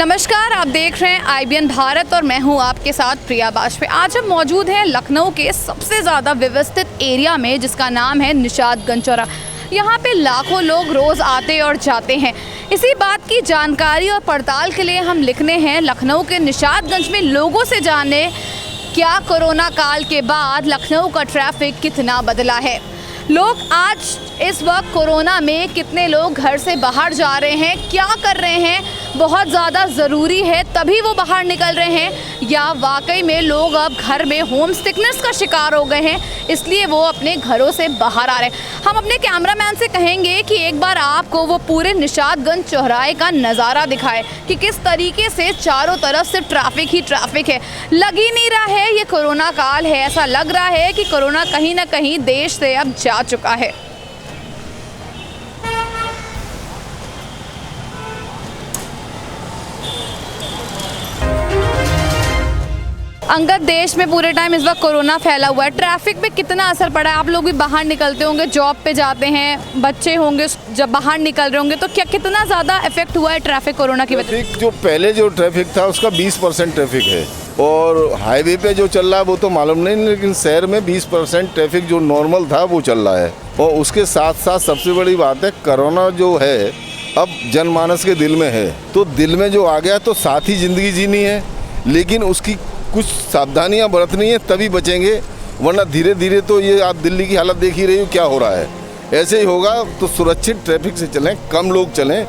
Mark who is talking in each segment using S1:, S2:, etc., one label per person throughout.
S1: नमस्कार, आप देख रहे हैं IBN भारत और मैं हूं आपके साथ प्रिया बाजपेयी। आज हम मौजूद हैं लखनऊ के सबसे ज़्यादा व्यवस्थित एरिया में, जिसका नाम है निशातगंज चौराहा। यहाँ पे लाखों लोग रोज़ आते और जाते हैं। इसी बात की जानकारी और पड़ताल के लिए हम लिखने हैं लखनऊ के निशातगंज में, लोगों से जाने क्या कोरोना काल के बाद लखनऊ का ट्रैफिक कितना बदला है। लोग आज इस वक्त कोरोना में कितने लोग घर से बाहर जा रहे हैं, क्या कर रहे हैं, बहुत ज़्यादा ज़रूरी है तभी वो बाहर निकल रहे हैं, या वाकई में लोग अब घर में होम सिकनेस का शिकार हो गए हैं इसलिए वो अपने घरों से बाहर आ रहे हैं। हम अपने कैमरामैन से कहेंगे कि एक बार आपको वो पूरे निशातगंज चौराहे का नज़ारा दिखाए कि किस तरीके से चारों तरफ से ट्रैफिक ही ट्रैफिक है। लग ही नहीं रहा है ये कोरोना काल है, ऐसा लग रहा है कि कोरोना कहीं ना कहीं देश से अब जा चुका है। अंगद, देश में पूरे टाइम इस वक्त कोरोना फैला हुआ है, ट्रैफिक पे कितना असर पड़ा है? आप लोग भी बाहर निकलते होंगे, जॉब पे जाते हैं, बच्चे होंगे जब बाहर निकल रहे होंगे, तो क्या कितना ज़्यादा इफेक्ट हुआ है ट्रैफिक कोरोना की वजह से?
S2: जो पहले जो ट्रैफिक था उसका 20% ट्रैफिक है और हाईवे पे जो चल रहा है वो तो मालूम नहीं, लेकिन शहर में 20% ट्रैफिक जो नॉर्मल था वो चल रहा है। और उसके साथ साथ सबसे बड़ी बात है, कोरोना जो है अब जनमानस के दिल में है, तो दिल में जो आ गया तो साथ ही ज़िंदगी जीनी है, लेकिन उसकी कुछ सावधानियां बरतनी है तभी बचेंगे, वरना धीरे धीरे तो ये आप दिल्ली की हालत देख ही रही हो क्या हो रहा है। ऐसे ही होगा तो सुरक्षित ट्रैफिक से चलें, कम लोग चलें,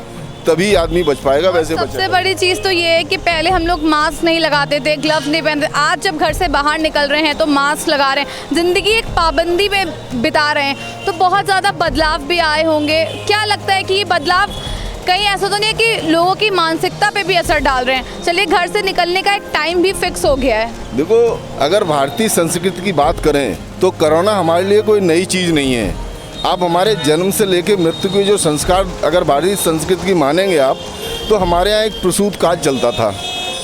S2: तभी आदमी बच पाएगा। वैसे
S1: सबसे बड़ी चीज़ तो ये है कि पहले हम लोग मास्क नहीं लगाते थे, ग्लव्स नहीं पहनते, आज जब घर से बाहर निकल रहे हैं तो मास्क लगा रहे हैं, ज़िंदगी एक पाबंदी में बिता रहे हैं, तो बहुत ज़्यादा बदलाव भी आए होंगे। क्या लगता है कि ये बदलाव कहीं ऐसा तो नहीं है कि लोगों की मानसिकता पे भी असर डाल रहे हैं? चलिए, घर से निकलने का एक टाइम भी फिक्स हो गया है।
S2: देखो, अगर भारतीय संस्कृति की बात करें तो कोरोना हमारे लिए कोई नई चीज़ नहीं है। आप हमारे जन्म से लेकर मृत्यु के जो संस्कार अगर भारतीय संस्कृति की मानेंगे आप, तो हमारे यहाँ एक प्रसूत काज चलता था।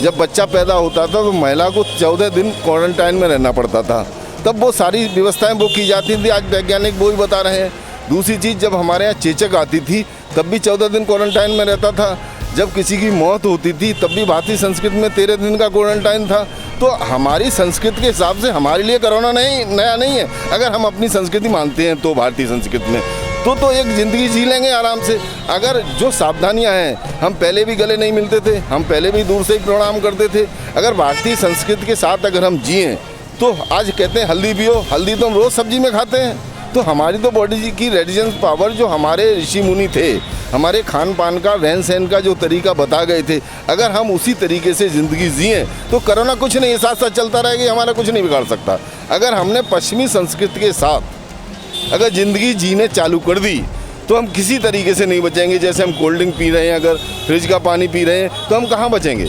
S2: जब बच्चा पैदा होता था तो महिला को 14 दिन क्वारंटाइन में रहना पड़ता था, तब वो सारी व्यवस्थाएँ वो की जाती थी। आज वैज्ञानिक वो ही बता रहे हैं। दूसरी चीज़, जब हमारे यहाँ चेचक आती थी तब भी 14 दिन क्वारंटाइन में रहता था। जब किसी की मौत होती थी तब भी भारतीय संस्कृति में 13 दिन का क्वारंटाइन था। तो हमारी संस्कृति के हिसाब से हमारे लिए कोरोना नया नहीं है। अगर हम अपनी संस्कृति मानते हैं तो भारतीय संस्कृति में तो एक ज़िंदगी जी लेंगे आराम से। अगर जो सावधानियां हैं, हम पहले भी गले नहीं मिलते थे, हम पहले भी दूर से ही प्रणाम करते थे। अगर भारतीय संस्कृति के साथ अगर हम जिएँ तो आज कहते हैं हल्दी पियो, हल्दी तो हम रोज़ सब्जी में खाते हैं। तो हमारी तो बॉडी की रेजिस्टेंस पावर, जो हमारे ऋषि मुनि थे, हमारे खान पान का, रहन सहन का जो तरीका बता गए थे, अगर हम उसी तरीके से ज़िंदगी जिए तो कोरोना कुछ नहीं, साथ साथ चलता रहेगा, हमारा कुछ नहीं बिगाड़ सकता। अगर हमने पश्चिमी संस्कृति के साथ अगर ज़िंदगी जीने चालू कर दी तो हम किसी तरीके से नहीं बचेंगे। जैसे हम कोल्ड ड्रिंक पी रहे हैं, अगर फ्रिज का पानी पी रहे हैं तो हम कहाँ बचेंगे?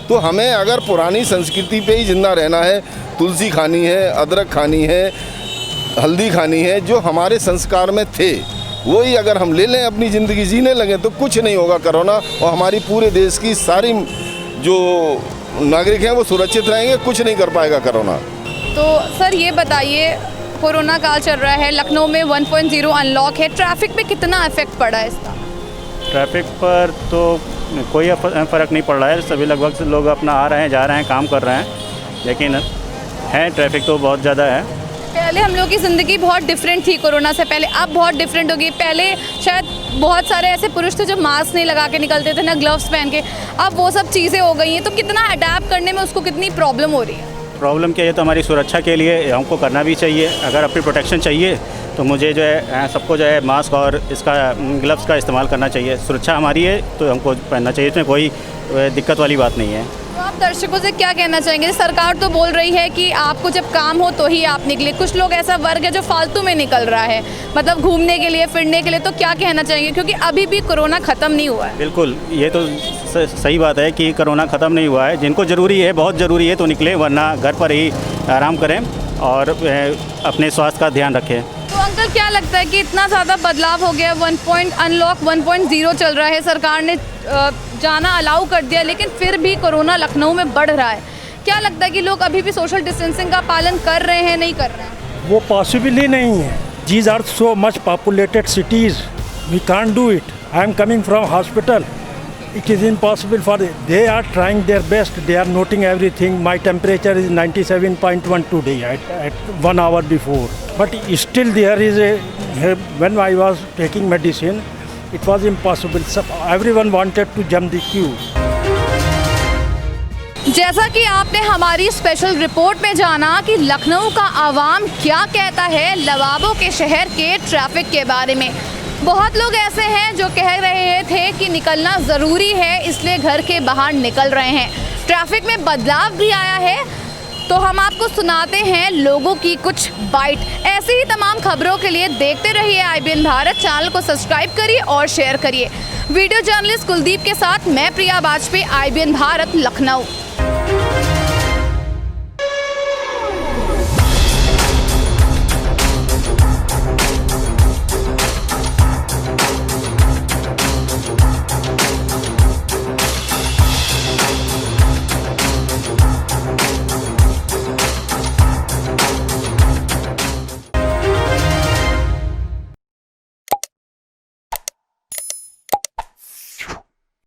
S2: तो हमें अगर पुरानी संस्कृति पे ही जिंदा रहना है, तुलसी खानी है, अदरक खानी है, हल्दी खानी है, जो हमारे संस्कार में थे, वही अगर हम ले लें, अपनी ज़िंदगी जीने लगें तो कुछ नहीं होगा कोरोना, और हमारी पूरे देश की सारी जो नागरिक हैं वो सुरक्षित रहेंगे, कुछ नहीं कर पाएगा कोरोना।
S1: तो सर ये बताइए, कोरोना काल चल रहा है, लखनऊ में 1.0 अनलॉक है, ट्रैफिक पे कितना इफेक्ट पड़ा है इसका?
S3: ट्रैफिक पर तो कोई फ़र्क नहीं पड़ रहा है, सभी लगभग लोग अपना आ रहे हैं, जा रहे हैं, काम कर रहे हैं, लेकिन है ट्रैफिक तो बहुत ज़्यादा है।
S1: पहले हम लोग की ज़िंदगी बहुत डिफरेंट थी कोरोना से पहले, अब बहुत डिफरेंट हो गई। पहले शायद बहुत सारे ऐसे पुरुष थे जो मास्क नहीं लगा के निकलते थे, ना ग्लव्स पहन के, अब वो सब चीज़ें हो गई हैं। तो कितना अडेप्ट करने में उसको कितनी प्रॉब्लम हो रही है?
S3: प्रॉब्लम क्या है, तो हमारी सुरक्षा के लिए हमको करना भी चाहिए। अगर अपनी प्रोटेक्शन चाहिए तो मुझे जो है सबको जो है मास्क और इसका ग्लव्स का इस्तेमाल करना चाहिए। सुरक्षा हमारी है तो हमको पहनना चाहिए, इसमें कोई दिक्कत वाली बात नहीं है।
S1: तो आप दर्शकों से क्या कहना चाहेंगे? सरकार तो बोल रही है कि आपको जब काम हो तो ही आप निकले, कुछ लोग ऐसा वर्ग है जो फालतू में निकल रहा है, मतलब घूमने के लिए, फिरने के लिए, तो क्या कहना चाहेंगे? क्योंकि अभी भी कोरोना ख़त्म नहीं हुआ है।
S3: बिल्कुल, ये तो सही बात है कि कोरोना ख़त्म नहीं हुआ है। जिनको ज़रूरी है, बहुत ज़रूरी है तो निकले, वरना घर पर ही आराम करें और अपने स्वास्थ्य का ध्यान रखें।
S1: तो अंकल, क्या लगता है कि इतना ज़्यादा बदलाव हो गया, अनलॉक 1.0 चल रहा है, सरकार ने जाना अलाउ कर दिया, लेकिन फिर भी कोरोना लखनऊ में बढ़ रहा है। क्या लगता है कि लोग अभी भी सोशल डिस्टेंसिंग का पालन कर रहे हैं, नहीं कर रहे हैं?
S4: वो पॉसिबल नहीं है। These are so much populated cities, we can't do it. I am coming from hospital, It is impossible for they are trying their best. They are noting everything. My temperature is 97.1 today at 1 hour before. But still there is when I was taking medicine, it was impossible. So everyone wanted to jump the queue.
S1: जैसा कि आपने हमारी special report में जाना कि लखनऊ का आवाम क्या कहता है लवाबों के शहर के ट्रैफिक के बारे में। बहुत लोग ऐसे हैं जो कह रहे थे कि निकलना ज़रूरी है, इसलिए घर के बाहर निकल रहे हैं। ट्रैफिक में बदलाव भी आया है, तो हम आपको सुनाते हैं लोगों की कुछ बाइट। ऐसे ही तमाम खबरों के लिए देखते रहिए IBN भारत। चैनल को सब्सक्राइब करिए और शेयर करिए। वीडियो जर्नलिस्ट कुलदीप के साथ मैं प्रिया वाजपेयी, IBN भारत, लखनऊ।